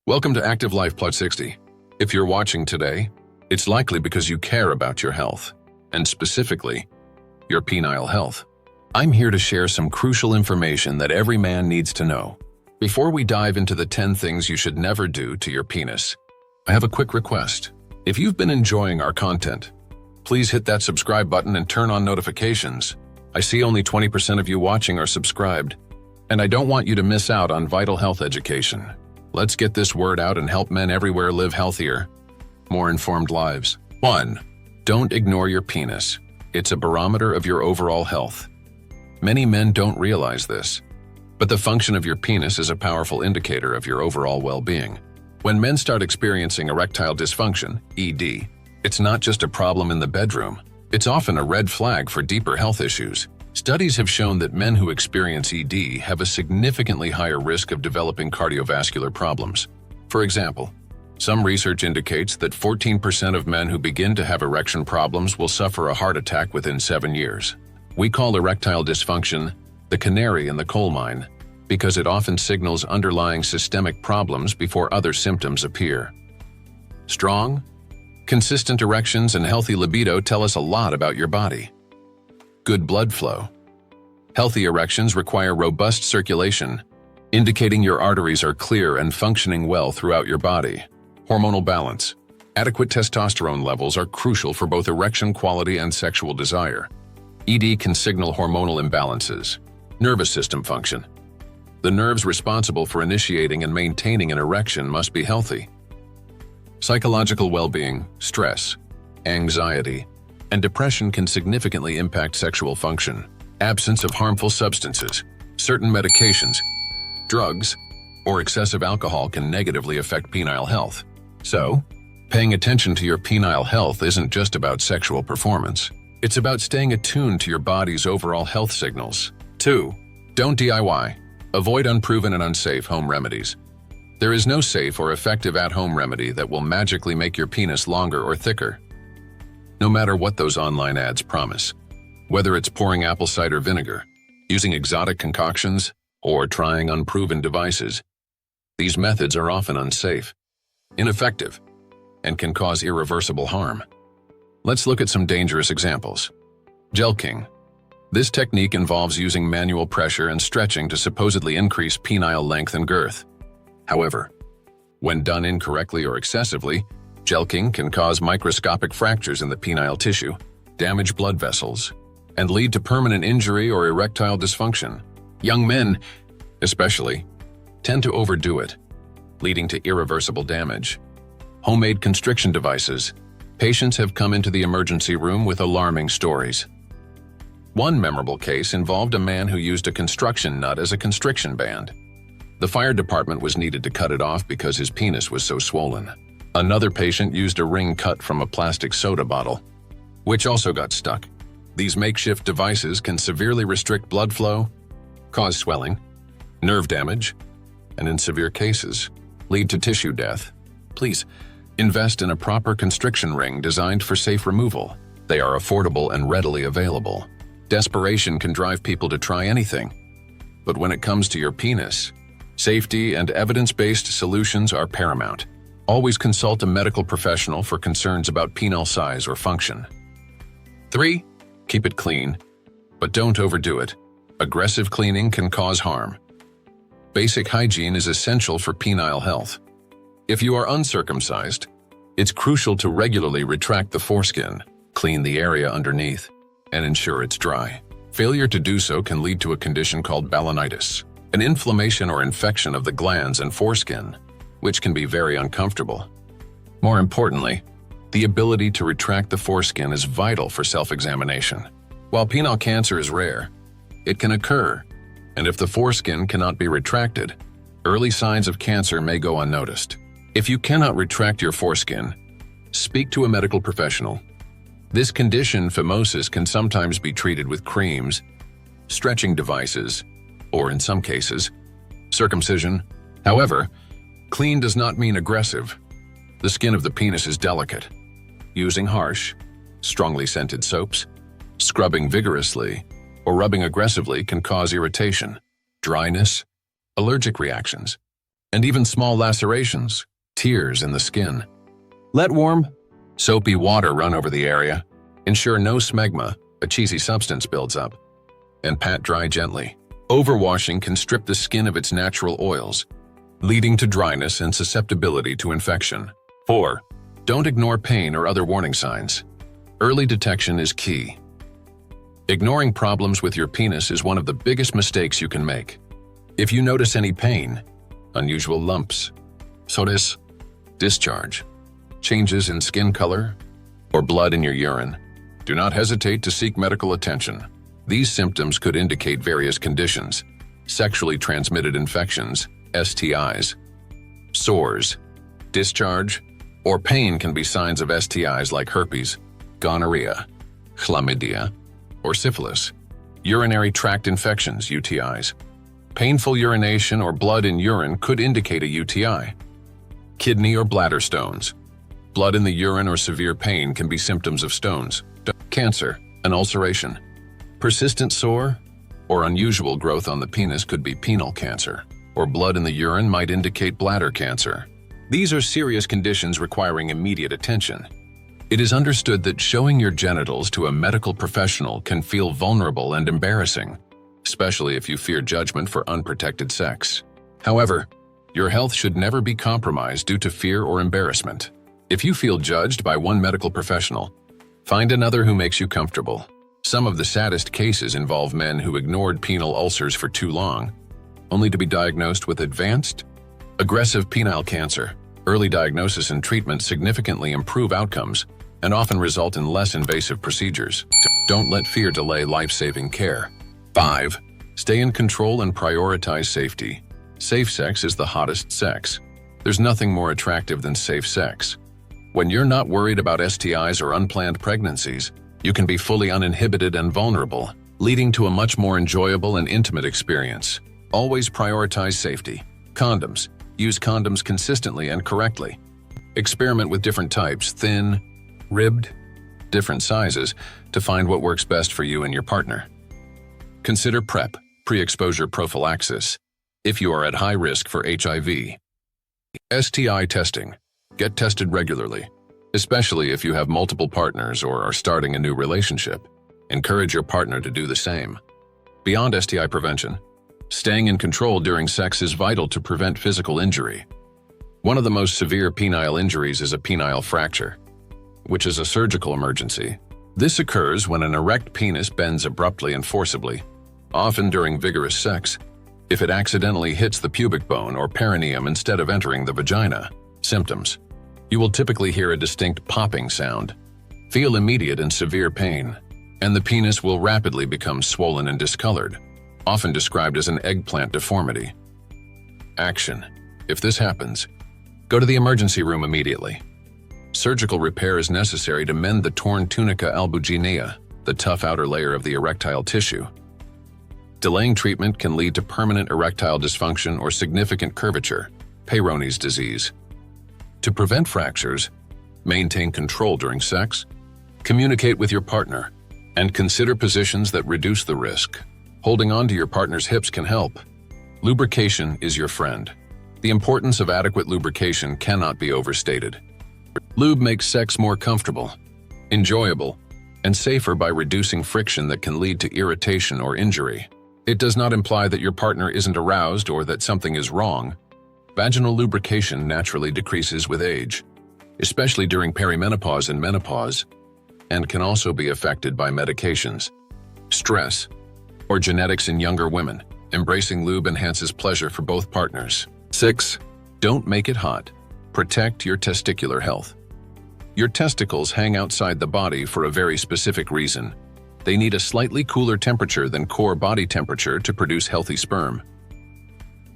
Welcome to Active Life Plus 60. If you're watching today, it's likely because you care about your health, and specifically, your penile health. I'm here to share some crucial information that every man needs to know. Before we dive into the 10 things you should never do to your penis, I have a quick request. If you've been enjoying our content, please hit that subscribe button and turn on notifications. I see only 20% of you watching are subscribed, and I don't want you to miss out on vital health education. Let's get this word out and help men everywhere live healthier, more informed lives. 1. Don't ignore your penis. It's a barometer of your overall health. Many men don't realize this, but the function of your penis is a powerful indicator of your overall well-being. When men start experiencing erectile dysfunction, ED, it's not just a problem in the bedroom. It's often a red flag for deeper health issues. Studies have shown that men who experience ED have a significantly higher risk of developing cardiovascular problems. For example, some research indicates that 14% of men who begin to have erection problems will suffer a heart attack within 7 years. We call erectile dysfunction the canary in the coal mine because it often signals underlying systemic problems before other symptoms appear. Strong, consistent erections and healthy libido tell us a lot about your body. Good blood flow. Healthy erections require robust circulation, indicating your arteries are clear and functioning well throughout your body. Hormonal balance. Adequate testosterone levels are crucial for both erection quality and sexual desire. ED can signal hormonal imbalances. Nervous system function. The nerves responsible for initiating and maintaining an erection must be healthy. Psychological well-being, stress, anxiety, and depression can significantly impact sexual function. Absence of harmful substances, certain medications, drugs, or excessive alcohol can negatively affect penile health. So, paying attention to your penile health isn't just about sexual performance. It's about staying attuned to your body's overall health signals. 2. Don't DIY. Avoid unproven and unsafe home remedies. There is no safe or effective at-home remedy that will magically make your penis longer or thicker, no matter what those online ads promise. Whether it's pouring apple cider vinegar, using exotic concoctions, or trying unproven devices, these methods are often unsafe, ineffective, and can cause irreversible harm. Let's look at some dangerous examples. Jelqing. This technique involves using manual pressure and stretching to supposedly increase penile length and girth. However, when done incorrectly or excessively, jelqing can cause microscopic fractures in the penile tissue, damage blood vessels, and lead to permanent injury or erectile dysfunction. Young men, especially, tend to overdo it, leading to irreversible damage. Homemade constriction devices. Patients have come into the emergency room with alarming stories. One memorable case involved a man who used a construction nut as a constriction band. The fire department was needed to cut it off because his penis was so swollen. Another patient used a ring cut from a plastic soda bottle, which also got stuck. These makeshift devices can severely restrict blood flow, cause swelling, nerve damage, and in severe cases, lead to tissue death. Please, invest in a proper constriction ring designed for safe removal. They are affordable and readily available. Desperation can drive people to try anything. But when it comes to your penis, safety and evidence-based solutions are paramount. Always consult a medical professional for concerns about penile size or function. 3. Keep it clean, but don't overdo it. Aggressive cleaning can cause harm. Basic hygiene is essential for penile health. If you are uncircumcised, it's crucial to regularly retract the foreskin, clean the area underneath, and ensure it's dry. Failure to do so can lead to a condition called balanitis, an inflammation or infection of the glands and foreskin, which can be very uncomfortable. More importantly, the ability to retract the foreskin is vital for self-examination. While penile cancer is rare, it can occur, and if the foreskin cannot be retracted, early signs of cancer may go unnoticed. If you cannot retract your foreskin, speak to a medical professional. This condition, phimosis, can sometimes be treated with creams, stretching devices, or in some cases, circumcision. However, clean does not mean aggressive. The skin of the penis is delicate. Using harsh, strongly scented soaps, scrubbing vigorously, or rubbing aggressively can cause irritation, dryness, allergic reactions, and even small lacerations, tears in the skin. Let warm, soapy water run over the area. Ensure no smegma, a cheesy substance, builds up, and pat dry gently. Overwashing can strip the skin of its natural oils, leading to dryness and susceptibility to infection. 4. Don't ignore pain or other warning signs. Early detection is key. Ignoring problems with your penis is one of the biggest mistakes you can make. If you notice any pain, unusual lumps, sores, discharge, changes in skin color, or blood in your urine, do not hesitate to seek medical attention. These symptoms could indicate various conditions: sexually transmitted infections, STIs, sores, discharge, or pain can be signs of STIs like herpes, gonorrhea, chlamydia, or syphilis. Urinary tract infections, UTIs. Painful urination or blood in urine could indicate a UTI. Kidney or bladder stones. Blood in the urine or severe pain can be symptoms of stones. Cancer, an ulceration. Persistent sore or unusual growth on the penis could be penile cancer, or blood in the urine might indicate bladder cancer. These are serious conditions requiring immediate attention. It is understood that showing your genitals to a medical professional can feel vulnerable and embarrassing, especially if you fear judgment for unprotected sex. However, your health should never be compromised due to fear or embarrassment. If you feel judged by one medical professional, find another who makes you comfortable. Some of the saddest cases involve men who ignored penile ulcers for too long, only to be diagnosed with advanced, aggressive penile cancer. Early diagnosis and treatment significantly improve outcomes and often result in less invasive procedures. Don't let fear delay life-saving care. 5. Stay in control and prioritize safety. Safe sex is the hottest sex. There's nothing more attractive than safe sex. When you're not worried about STIs or unplanned pregnancies, you can be fully uninhibited and vulnerable, leading to a much more enjoyable and intimate experience. Always prioritize safety. Condoms. Use condoms consistently and correctly. Experiment with different types, thin, ribbed, different sizes, to find what works best for you and your partner. Consider PrEP, pre-exposure prophylaxis, if you are at high risk for HIV. STI testing. Get tested regularly, especially if you have multiple partners or are starting a new relationship. Encourage your partner to do the same. Beyond STI prevention, staying in control during sex is vital to prevent physical injury. One of the most severe penile injuries is a penile fracture, which is a surgical emergency. This occurs when an erect penis bends abruptly and forcibly, often during vigorous sex, if it accidentally hits the pubic bone or perineum instead of entering the vagina. Symptoms. You will typically hear a distinct popping sound, feel immediate and severe pain, and the penis will rapidly become swollen and discolored, often described as an eggplant deformity. Action. If this happens, go to the emergency room immediately. Surgical repair is necessary to mend the torn tunica albuginea, the tough outer layer of the erectile tissue. Delaying treatment can lead to permanent erectile dysfunction or significant curvature, Peyronie's disease. To prevent fractures, maintain control during sex, communicate with your partner, and consider positions that reduce the risk. Holding on to your partner's hips can help. Lubrication is your friend. The importance of adequate lubrication cannot be overstated. Lube makes sex more comfortable, enjoyable, and safer by reducing friction that can lead to irritation or injury. It does not imply that your partner isn't aroused or that something is wrong. Vaginal lubrication naturally decreases with age, especially during perimenopause and menopause, and can also be affected by medications, stress, or genetics in younger women. Embracing lube enhances pleasure for both partners. 6. Don't make it hot. Protect your testicular health. Your testicles hang outside the body for a very specific reason. They need a slightly cooler temperature than core body temperature to produce healthy sperm.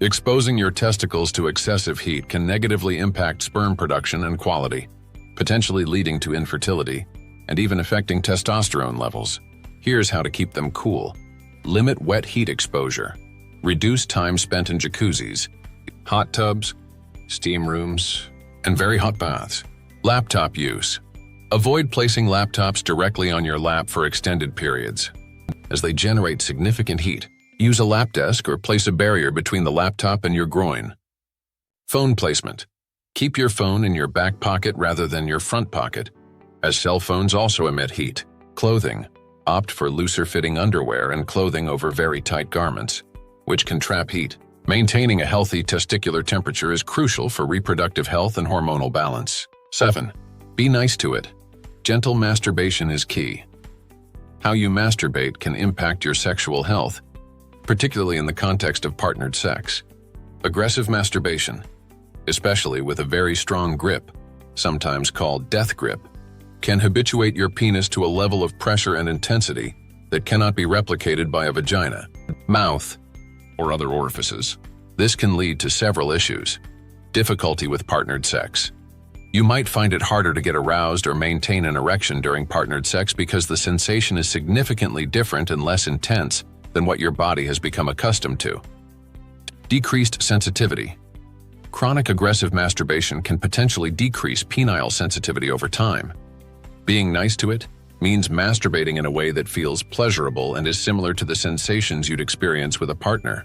Exposing your testicles to excessive heat can negatively impact sperm production and quality, potentially leading to infertility and even affecting testosterone levels. Here's how to keep them cool. Limit wet heat exposure. Reduce time spent in jacuzzis, hot tubs, steam rooms, and very hot baths. Laptop use. Avoid placing laptops directly on your lap for extended periods, as they generate significant heat. Use a lap desk or place a barrier between the laptop and your groin. Phone placement. Keep your phone in your back pocket rather than your front pocket, as cell phones also emit heat. Clothing. Opt for looser-fitting underwear and clothing over very tight garments, which can trap heat. Maintaining a healthy testicular temperature is crucial for reproductive health and hormonal balance. 7. Be nice to it. Gentle masturbation is key. How you masturbate can impact your sexual health, particularly in the context of partnered sex. Aggressive masturbation, especially with a very strong grip, sometimes called death grip, can habituate your penis to a level of pressure and intensity that cannot be replicated by a vagina, mouth, or other orifices. This can lead to several issues. Difficulty with partnered sex. You might find it harder to get aroused or maintain an erection during partnered sex because the sensation is significantly different and less intense than what your body has become accustomed to. Decreased sensitivity. Chronic aggressive masturbation can potentially decrease penile sensitivity over time. Being nice to it means masturbating in a way that feels pleasurable and is similar to the sensations you'd experience with a partner.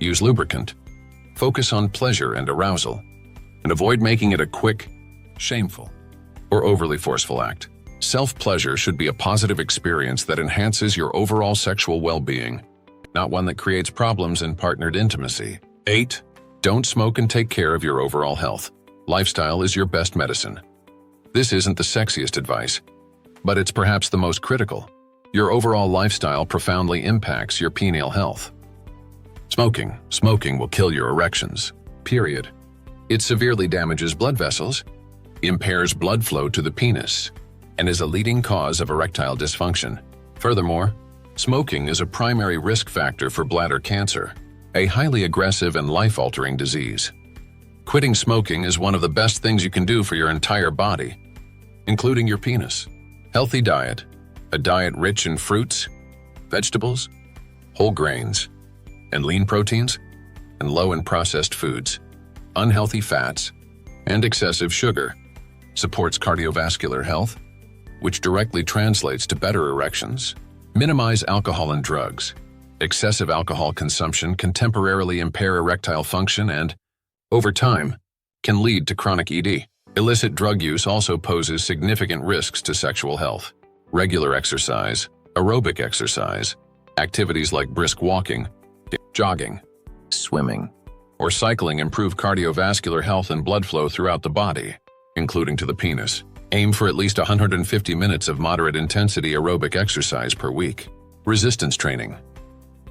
Use lubricant. Focus on pleasure and arousal, and avoid making it a quick, shameful, or overly forceful act. Self-pleasure should be a positive experience that enhances your overall sexual well-being, not one that creates problems in partnered intimacy. 8. Don't smoke and take care of your overall health. Lifestyle is your best medicine. This isn't the sexiest advice, but it's perhaps the most critical. Your overall lifestyle profoundly impacts your penile health. Smoking. Smoking will kill your erections. Period. It severely damages blood vessels, impairs blood flow to the penis, and is a leading cause of erectile dysfunction. Furthermore, smoking is a primary risk factor for bladder cancer, a highly aggressive and life-altering disease. Quitting smoking is one of the best things you can do for your entire body, including your penis. Healthy diet, a diet rich in fruits, vegetables, whole grains, and lean proteins, and low in processed foods, unhealthy fats, and excessive sugar, supports cardiovascular health, which directly translates to better erections. Minimize alcohol and drugs. Excessive alcohol consumption can temporarily impair erectile function and, over time, can lead to chronic ED. Illicit drug use also poses significant risks to sexual health. Regular exercise, aerobic exercise, activities like brisk walking, jogging, swimming, or cycling improve cardiovascular health and blood flow throughout the body, including to the penis. Aim for at least 150 minutes of moderate intensity aerobic exercise per week. Resistance training.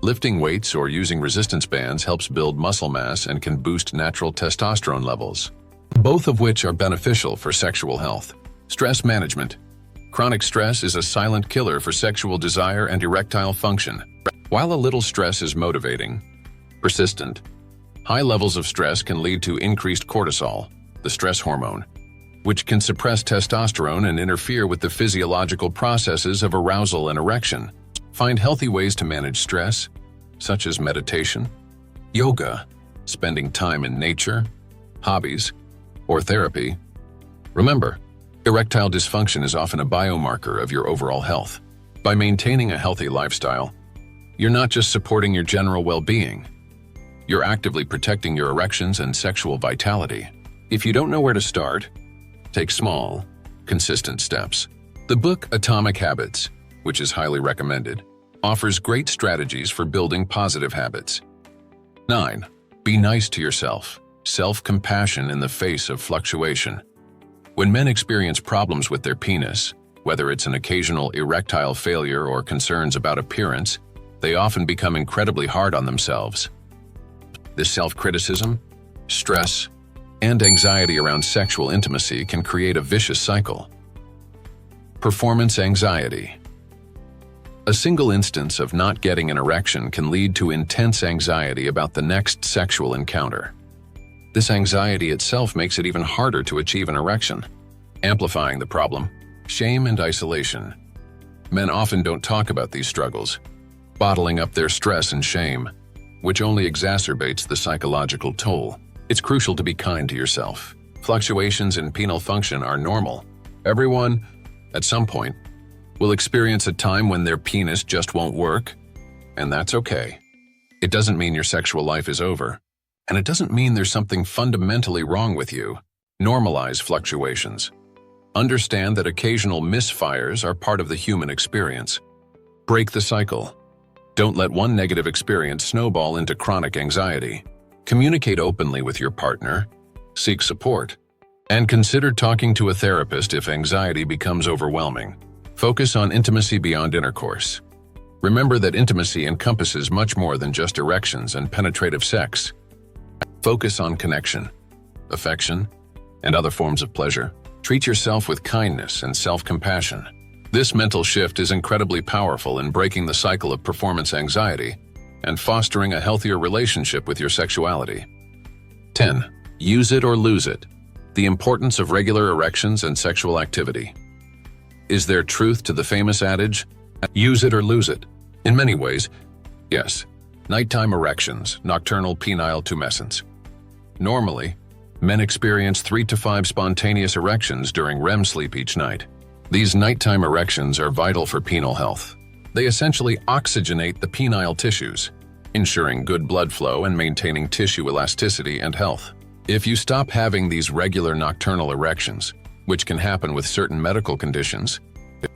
Lifting weights or using resistance bands helps build muscle mass and can boost natural testosterone levels, both of which are beneficial for sexual health. Stress management. Chronic stress is a silent killer for sexual desire and erectile function. While a little stress is motivating, persistent, high levels of stress can lead to increased cortisol, the stress hormone, which can suppress testosterone and interfere with the physiological processes of arousal and erection. Find healthy ways to manage stress, such as meditation, yoga, spending time in nature, hobbies, or therapy. Remember, erectile dysfunction is often a biomarker of your overall health. By maintaining a healthy lifestyle, you're not just supporting your general well-being, you're actively protecting your erections and sexual vitality. If you don't know where to start, take small, consistent steps. The book Atomic Habits, which is highly recommended, offers great strategies for building positive habits. 9. Be nice to yourself. Self-compassion in the face of fluctuation. When men experience problems with their penis, whether it's an occasional erectile failure or concerns about appearance, they often become incredibly hard on themselves. This self-criticism, stress, and anxiety around sexual intimacy can create a vicious cycle. Performance anxiety. A single instance of not getting an erection can lead to intense anxiety about the next sexual encounter. This anxiety itself makes it even harder to achieve an erection. Amplifying the problem, shame and isolation. Men often don't talk about these struggles, bottling up their stress and shame, which only exacerbates the psychological toll. It's crucial to be kind to yourself. Fluctuations in penile function are normal. Everyone, at some point, will experience a time when their penis just won't work, and that's okay. It doesn't mean your sexual life is over. And it doesn't mean there's something fundamentally wrong with you. Normalize fluctuations. Understand that occasional misfires are part of the human experience. Break the cycle. Don't let one negative experience snowball into chronic anxiety. Communicate openly with your partner, seek support, and consider talking to a therapist if anxiety becomes overwhelming. Focus on intimacy beyond intercourse. Remember that intimacy encompasses much more than just erections and penetrative sex. Focus on connection, affection, and other forms of pleasure. Treat yourself with kindness and self-compassion. This mental shift is incredibly powerful in breaking the cycle of performance anxiety and fostering a healthier relationship with your sexuality. 10. Use it or lose it. The importance of regular erections and sexual activity. Is there truth to the famous adage, use it or lose it? In many ways, yes. Nighttime erections, nocturnal penile tumescence. Normally, men experience 3 to 5 spontaneous erections during REM sleep each night. These nighttime erections are vital for penile health. They essentially oxygenate the penile tissues, ensuring good blood flow and maintaining tissue elasticity and health. If you stop having these regular nocturnal erections, which can happen with certain medical conditions,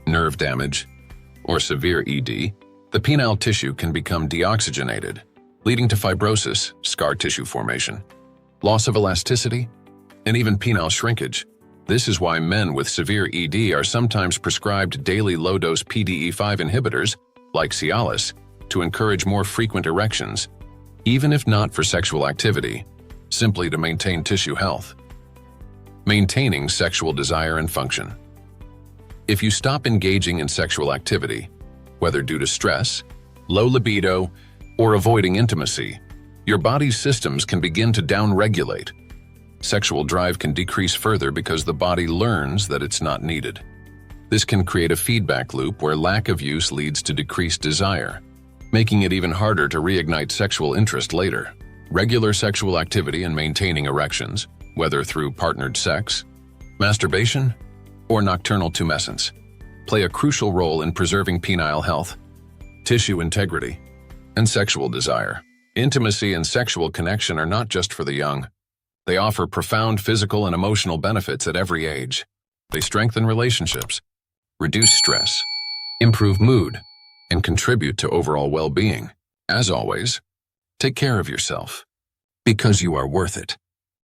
nerve damage, or severe ED, the penile tissue can become deoxygenated, leading to fibrosis, scar tissue formation, loss of elasticity, and even penile shrinkage. This is why men with severe ED are sometimes prescribed daily low-dose PDE5 inhibitors, like Cialis, to encourage more frequent erections, even if not for sexual activity, simply to maintain tissue health. Maintaining sexual desire and function. If you stop engaging in sexual activity, whether due to stress, low libido, or avoiding intimacy, your body's systems can begin to downregulate. Sexual drive can decrease further because the body learns that it's not needed. This can create a feedback loop where lack of use leads to decreased desire, making it even harder to reignite sexual interest later. Regular sexual activity and maintaining erections, whether through partnered sex, masturbation, or nocturnal tumescence, play a crucial role in preserving penile health, tissue integrity, and sexual desire. Intimacy and sexual connection are not just for the young. They offer profound physical and emotional benefits at every age. They strengthen relationships, reduce stress, improve mood, and contribute to overall well-being. As always, take care of yourself, because you are worth it.